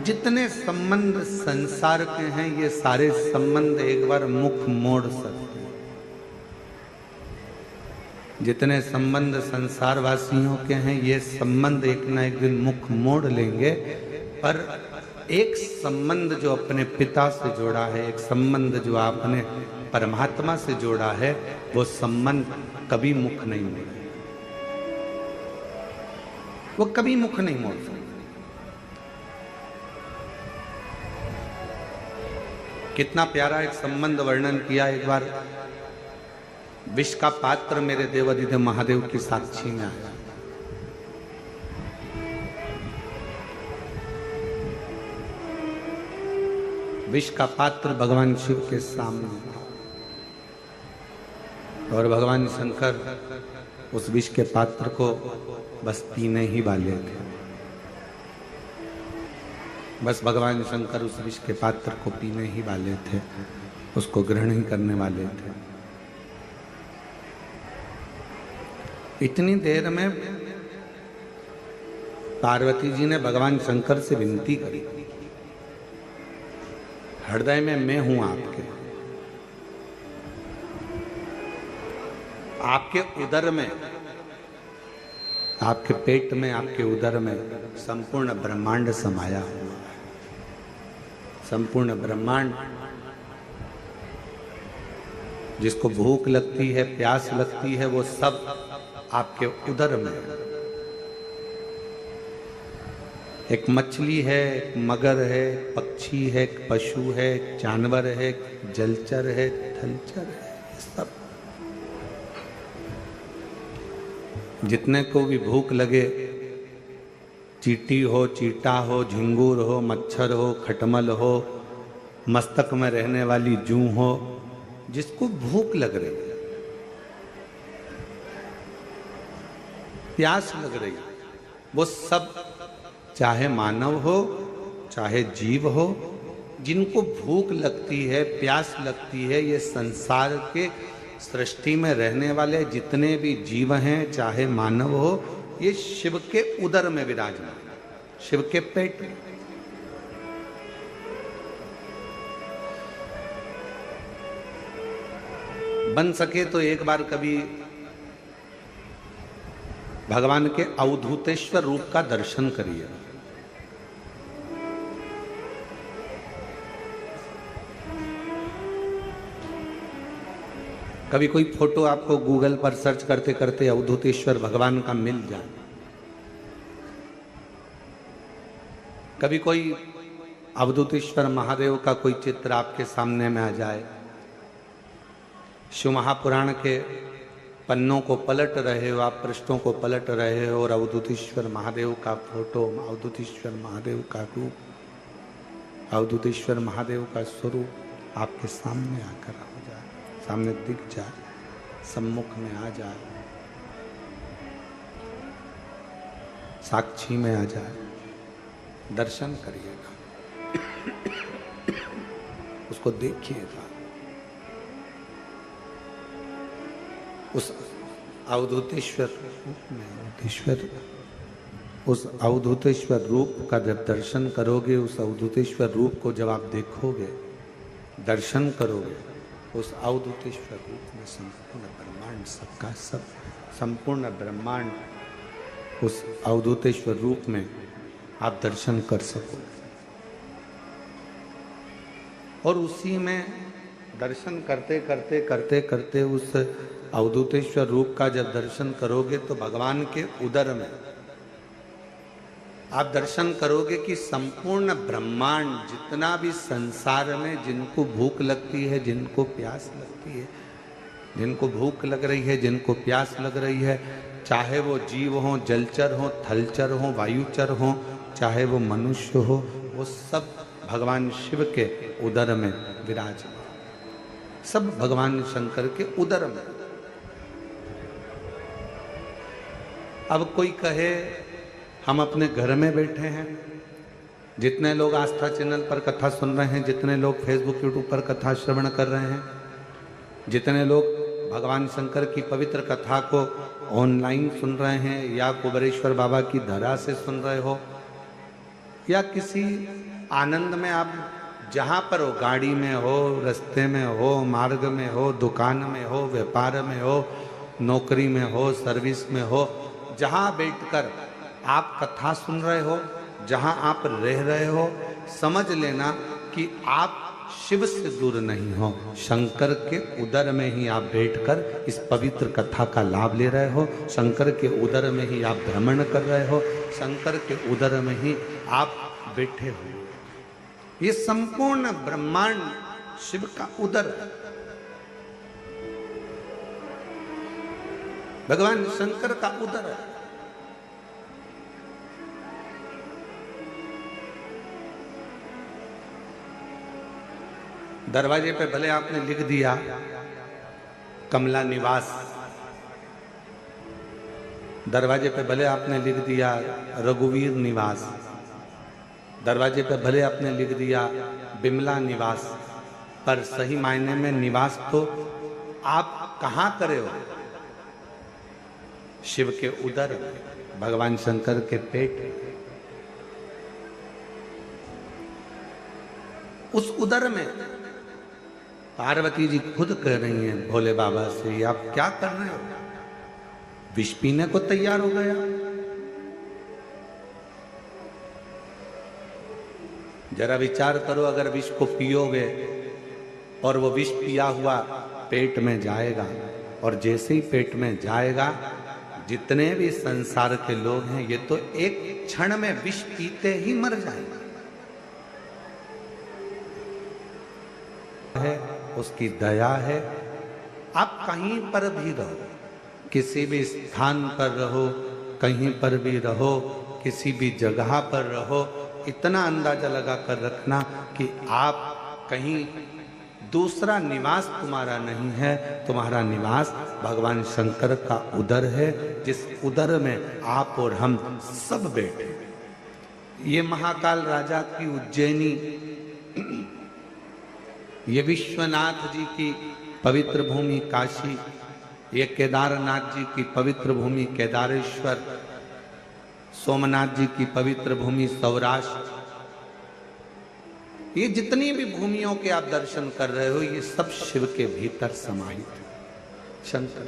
जितने संबंध संसार के हैं ये सारे संबंध एक बार मुख मोड़ सकते हैं। जितने संबंध संसार वासियों के हैं ये संबंध एक ना एक दिन मुख मोड़ लेंगे, पर एक संबंध जो अपने पिता से जुड़ा है, एक संबंध जो आपने परमात्मा से जोड़ा है, वो संबंध कभी मुख नहीं मोड़ेगा, वो कभी मुख नहीं मोड़ सकता। कितना प्यारा एक संबंध वर्णन किया एक बार, विष का पात्र मेरे देवाधिदेव महादेव की साक्षी में आया। विष का पात्र भगवान शिव के सामने और भगवान शंकर उस विष के पात्र को बस पीने ही वाले थे। बस भगवान शंकर उस विष के पात्र को पीने ही वाले थे, उसको ग्रहण ही करने वाले थे। इतनी देर में पार्वती जी ने भगवान शंकर से विनती करी, हृदय में मैं हूं आपके, आपके उदर में, आपके पेट में, आपके उदर में संपूर्ण ब्रह्मांड समाया हुआ है। संपूर्ण ब्रह्मांड, जिसको भूख लगती है, प्यास लगती है, वो सब आपके उदर में। एक मछली है, एक मगर है, एक पक्षी है, एक पशु है, एक जानवर है, एक जलचर है, थलचर है, ये सब जितने को भी भूख लगे, चींटी हो, चीटा हो, झिंगुर हो, मच्छर हो, खटमल हो, मस्तक में रहने वाली जू हो, जिसको भूख लग रही है, प्यास लग रही है, वो सब चाहे मानव हो चाहे जीव हो, जिनको भूख लगती है, प्यास लगती है, ये संसार के सृष्टि में रहने वाले जितने भी जीव हैं, चाहे मानव हो, ये शिव के उदर में विराजमान, शिव के पेट में। बन सके तो एक बार कभी भगवान के अवधूतेश्वर रूप का दर्शन करिए। कभी कोई फोटो आपको गूगल पर सर्च करते करते अवधूतेश्वर भगवान का मिल जाए, कभी कोई अवधूतेश्वर महादेव का कोई चित्र आपके सामने में आ जाए, शिव महापुराण के पन्नों को पलट रहे हो, आप पृष्ठों को पलट रहे हो और अवधूतेश्वर महादेव का फोटो, अवधूतेश्वर महादेव का रूप, अवधूतेश्वर महादेव का स्वरूप आपके सामने आकर हो जाए, सामने दिख जाए, सम्मुख में आ जाए, साक्षी में आ जाए, दर्शन करिएगा, उसको देखिएगा। उस अवधूतेश्वर रूप में, उस अवधूतेश्वर रूप का जब दर्शन करोगे, उस अवधूतेश्वर रूप को जब आप देखोगे, दर्शन करोगे, उस अवधूतेश्वर रूप में संपूर्ण ब्रह्मांड, सबका सब संपूर्ण ब्रह्मांड उस अवधूतेश्वर रूप में आप दर्शन कर सकोगे। और उसी में दर्शन करते करते करते करते उस अवधूतेश्वर रूप का जब दर्शन करोगे तो भगवान के उदर में आप दर्शन करोगे कि संपूर्ण ब्रह्मांड, जितना भी संसार में जिनको भूख लगती है, जिनको प्यास लगती है, जिनको भूख लग रही है, जिनको प्यास लग रही है, चाहे वो जीव हो, जलचर हो, थलचर हो, वायुचर हो, चाहे वो मनुष्य हो, वो सब भगवान शिव के उदर में विराजमान, सब भगवान शंकर के उदर में। अब कोई कहे हम अपने घर में बैठे हैं, जितने लोग आस्था चैनल पर कथा सुन रहे हैं, जितने लोग फेसबुक यूट्यूब पर कथा श्रवण कर रहे हैं, जितने लोग भगवान शंकर की पवित्र कथा को ऑनलाइन सुन रहे हैं या कुबेरेश्वर बाबा की धरा से सुन रहे हो या किसी आनंद में आप जहाँ पर हो, गाड़ी में हो, रास्ते में हो, मार्ग में हो, दुकान में हो, व्यापार में हो, नौकरी में हो, सर्विस में हो, जहाँ बैठकर आप कथा सुन रहे हो, जहाँ आप रह रहे हो, समझ लेना कि आप शिव से दूर नहीं हो। शंकर के उदर में ही आप बैठकर इस पवित्र कथा का लाभ ले रहे हो। शंकर के उदर में ही आप भ्रमण कर रहे हो। शंकर के उदर में ही आप बैठे हो। ये संपूर्ण ब्रह्मांड शिव का उदर है। भगवान शंकर का उदर है। दरवाजे पे भले आपने लिख दिया कमला निवास, दरवाजे पे भले आपने लिख दिया रघुवीर निवास, दरवाजे पे भले आपने लिख दिया बिमला निवास, पर सही मायने में निवास तो आप कहां करे हो? शिव के उदर, भगवान शंकर के पेट। उस उदर में पार्वती जी खुद कह रही हैं भोले बाबा से, आप क्या कर रहे हो? विष पीने को तैयार हो गया। जरा विचार करो, अगर विष को पियोगे और वो विष पिया हुआ पेट में जाएगा, और जैसे ही पेट में जाएगा, जितने भी संसार के लोग हैं ये तो एक क्षण में विष पीते ही मर जाएंगे। है उसकी दया है। आप कहीं पर भी रहो, किसी भी स्थान पर रहो, कहीं पर भी रहो, किसी भी जगह पर रहो, इतना अंदाजा लगा कर रखना कि आप कहीं दूसरा निवास तुम्हारा नहीं है, तुम्हारा निवास भगवान शंकर का उदर है, जिस उदर में आप और हम सब बैठे। ये महाकाल राजा की उज्जैनी, ये विश्वनाथ जी की पवित्र भूमि काशी, ये केदारनाथ जी की पवित्र भूमि केदारेश्वर, सोमनाथ जी की पवित्र भूमि सौराष्ट्र, ये जितनी भी भूमियों के आप दर्शन कर रहे हो, ये सब शिव के भीतर समाहित है। शंकर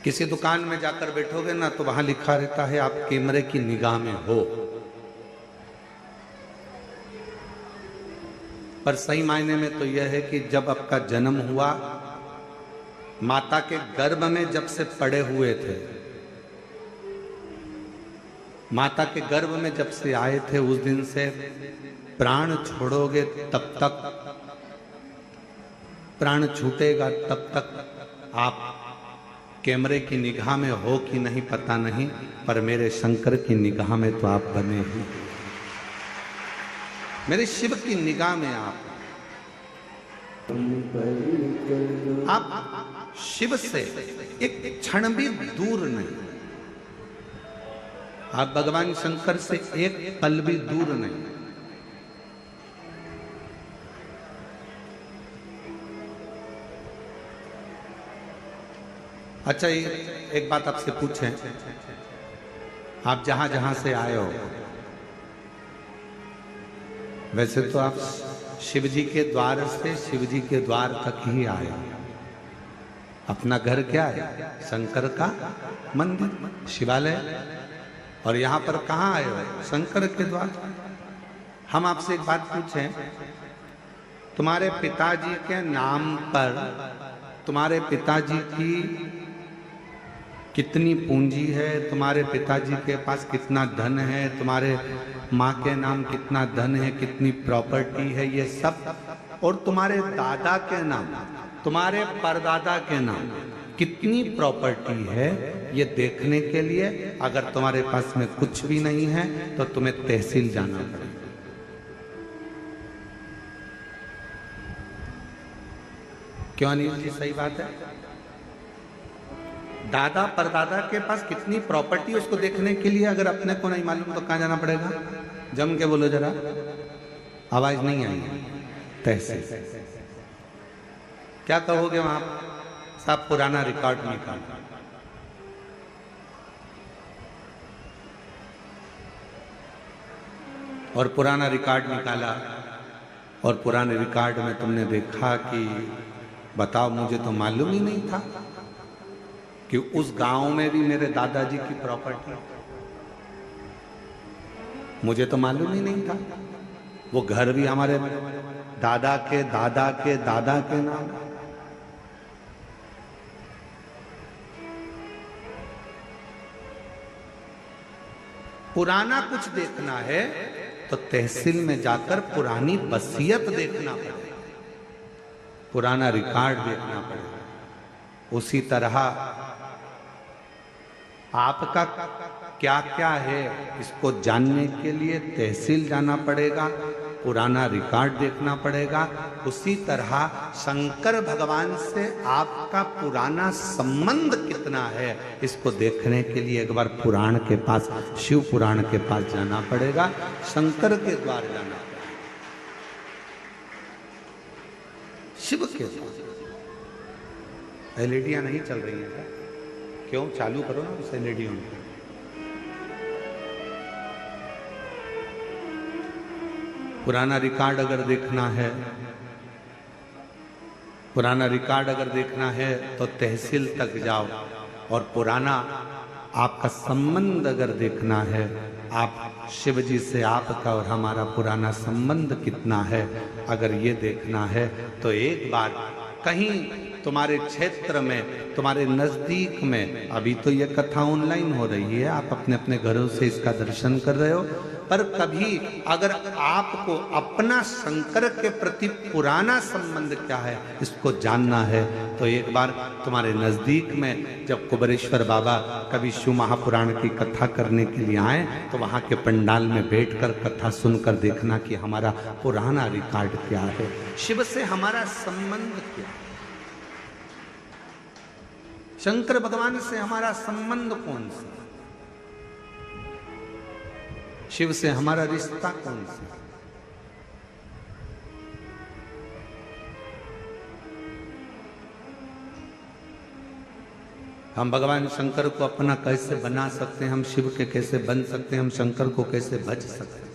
किसी दुकान में जाकर बैठोगे ना, तो वहां लिखा रहता है आप कैमरे की निगाह में हो, पर सही मायने में तो यह है कि जब आपका जन्म हुआ, माता के गर्भ में जब से पड़े हुए थे, माता के गर्भ में जब से आए थे, उस दिन से प्राण छोड़ोगे तब तक, प्राण छूटेगा तब तक आप कैमरे की निगाह में हो कि नहीं पता नहीं, पर मेरे शंकर की निगाह में तो आप बने ही, मेरे शिव की निगाह में आप शिव से एक क्षण भी दूर नहीं, आप भगवान शंकर से एक पल भी दूर नहीं। अच्छा, एक बात आपसे पूछें, आप जहां जहां से आए हो, वैसे तो आप शिव जी के द्वार से शिव जी के द्वार तक ही आए हो। अपना घर क्या है? शंकर का मंदिर, शिवालय। और यहां पर कहां आए हो? शंकर के द्वार। हम आपसे एक बात पूछें, तुम्हारे पिताजी के नाम पर तुम्हारे पिताजी की कितनी पूंजी है, तुम्हारे पिताजी के पास कितना धन है, तुम्हारे माँ के नाम कितना धन है, कितनी प्रॉपर्टी है, ये सब, और तुम्हारे दादा के नाम, तुम्हारे परदादा के नाम कितनी प्रॉपर्टी है, ये देखने के लिए अगर तुम्हारे पास में कुछ भी नहीं है तो तुम्हें तहसील जाना पड़ेगा। क्यों अनिल जी, सही बात है। दादा परदादा के पास कितनी प्रॉपर्टी, उसको देखने के लिए अगर अपने को नहीं मालूम तो कहाँ जाना पड़ेगा? जम के बोलो जरा, आवाज नहीं आई। तहसील। क्या कहोगे वहां? सब पुराना रिकॉर्ड निकाला, और पुराना रिकॉर्ड निकाला, और पुराने रिकॉर्ड में तुमने देखा कि बताओ, मुझे तो मालूम ही नहीं था कि उस गांव में भी मेरे दादाजी की प्रॉपर्टी, मुझे तो मालूम ही नहीं था। वो घर भी हमारे दादा के दादा के दादा के नाम। पुराना कुछ देखना है तो तहसील में जाकर पुरानी वसीयत देखना पड़ेगा, पुराना रिकॉर्ड देखना पड़ेगा। उसी तरह आपका क्या क्या है इसको जानने के लिए तहसील जाना पड़ेगा, पुराना रिकॉर्ड देखना पड़ेगा। उसी तरह शंकर भगवान से आपका पुराना संबंध कितना है इसको देखने के लिए एक बार पुराण के पास, शिव पुराण के पास जाना पड़ेगा, शंकर के द्वार जाना पड़ेगा, शिव के द्वार। एलईडियां नहीं चल रही है क्या? क्यों? चालू करो ना उस एलईडी में। पुराना रिकॉर्ड अगर देखना है, पुराना रिकॉर्ड अगर देखना है तो तहसील तक जाओ, और पुराना आपका संबंध अगर देखना है, आप शिव जी से आपका और हमारा पुराना संबंध कितना है अगर ये देखना है तो एक बार कहीं तुम्हारे क्षेत्र में, तुम्हारे नजदीक में, अभी तो ये कथा ऑनलाइन हो रही है, आप अपने अपने घरों से इसका दर्शन कर रहे हो, पर कभी अगर आपको अपना शंकर के प्रति पुराना संबंध क्या है इसको जानना है तो एक बार तुम्हारे नजदीक में जब कुबेरेश्वर बाबा कभी शिव महापुराण की कथा करने के लिए आए तो वहां के पंडाल में बैठकर कथा सुनकर देखना कि हमारा पुराना रिकॉर्ड क्या है, शिव से हमारा संबंध क्या है, शंकर भगवान से हमारा संबंध कौन सा, शिव से हमारा रिश्ता कौन सा। हम भगवान शंकर को अपना कैसे बना सकते हैं, हम शिव के कैसे बन सकते हैं, हम शंकर को कैसे भज सकते हैं।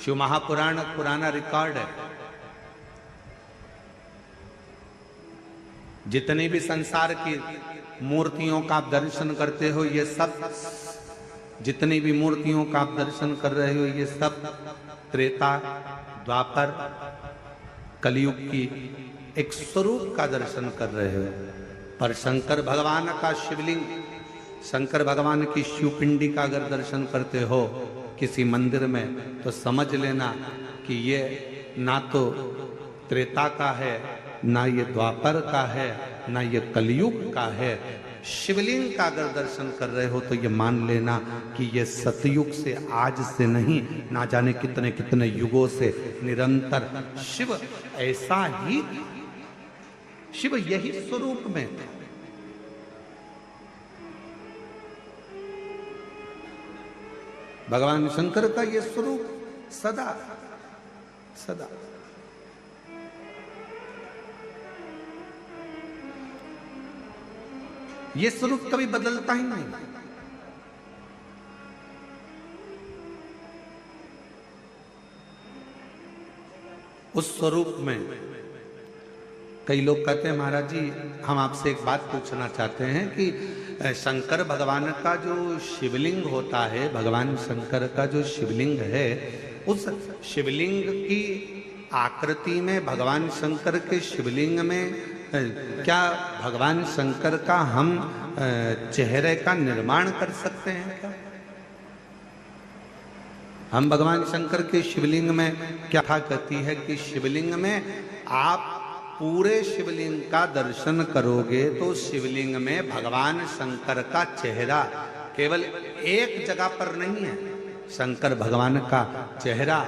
शिव महापुराण पुराना रिकॉर्ड है, जितनी भी संसार की मूर्तियों का आप दर्शन करते हो ये सब, जितनी भी मूर्तियों का आप दर्शन कर रहे हो ये सब त्रेता द्वापर कलयुग की एक स्वरूप का दर्शन कर रहे हो। पर शंकर भगवान का शिवलिंग, शंकर भगवान की शिवपिंडी का अगर दर्शन करते हो किसी मंदिर में तो समझ लेना कि ये ना तो त्रेता का है, ना ये द्वापर का है, ना ये कलयुग का है। शिवलिंग का अगर दर्शन कर रहे हो तो ये मान लेना कि ये सतयुग से, आज से नहीं, ना जाने कितने कितने युगों से निरंतर शिव ऐसा ही, शिव यही स्वरूप में था। भगवान शंकर का ये स्वरूप सदा सदा। ये स्वरूप कभी बदलता ही नहीं। उस स्वरूप में कई लोग कहते हैं महाराज जी हम आपसे एक बात पूछना चाहते हैं कि शंकर भगवान का जो शिवलिंग होता है, भगवान शंकर का जो शिवलिंग है, उस शिवलिंग की आकृति में, भगवान शंकर के शिवलिंग में क्या भगवान शंकर का हम चेहरे का निर्माण कर सकते हैं क्या? हम भगवान शंकर के शिवलिंग में क्या था कहती है कि शिवलिंग में आप पूरे शिवलिंग का दर्शन करोगे तो शिवलिंग में भगवान शंकर का चेहरा केवल एक जगह पर नहीं है। शंकर भगवान का चेहरा